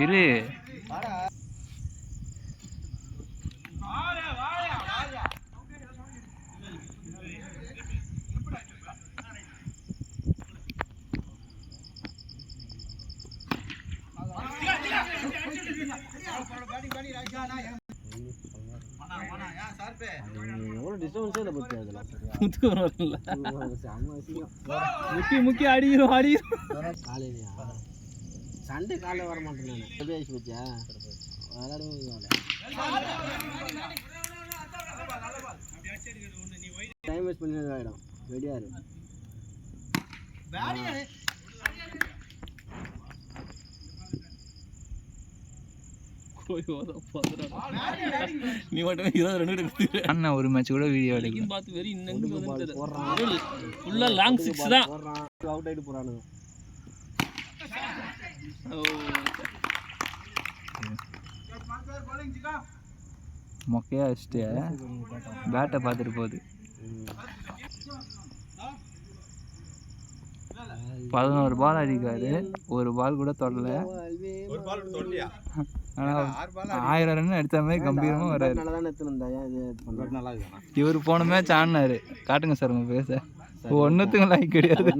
இரு முக்கி அடிக்கிறோம் சண்டே காலையில் வர மாட்டேன் நான் எப்படி ஆயிடுச்சு பத்தியா விளையாடுவோம் டைம் வேஸ்ட் பண்ணி ஆகிடும் ரெடியாரு நீ மட்டும் 22 அண்ணா ஒரு மேட்ச் கூட வீடியோ எடுக்க பார்த்து வெரி இன்னங்க ஃபுல்லா லாங் 6 தான் அவுட் ஆயிட்டு போறானுங்க மொக்கையா வச்சுட்டு பேட்டை பார்த்துட்டு போகுது 11 பால் அடிக்காரு, ஒரு பால் கூட தொடல. ஆனா 1000 ரன் எடுத்த மாதிரி கம்பீரமா வராரு. இவர் போன மேட்ச் ஆடினாரு. காட்டுங்க சார் உங்க பேச. ஒன்னுத்துக்கும் லைக் கிடையாது.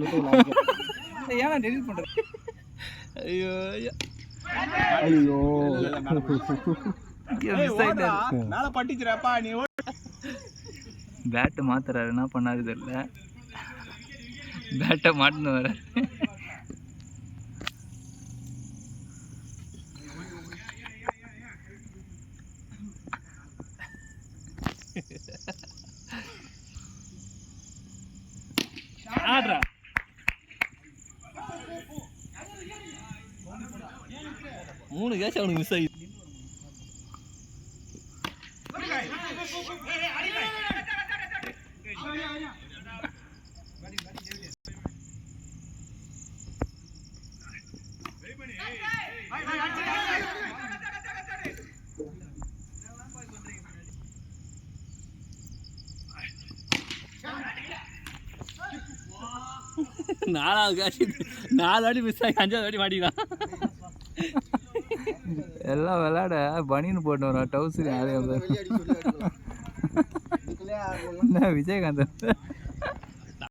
ஏன்னா டெலிட் பண்ற. ஐயோ ஐயோ மேல பட்டிச்சுறாப்பா நீ. பேட் மாத்துறாரு, என்ன பண்ணாரு தெரியல. பேட்டை மாட்டுன்னு வர. ஆடுறா 3 கேட்ச் அவனுக்கு மிஸ் ஆகி. நாலாவது காட்சி 4 அடி மிஸ் ஆகி 5வது அடி மாட்டிக்கலாம். எல்லாம் விளையாட பனின்னு போட்டு வரோம். டவுசரி ஆலயம் விஜயகாந்த்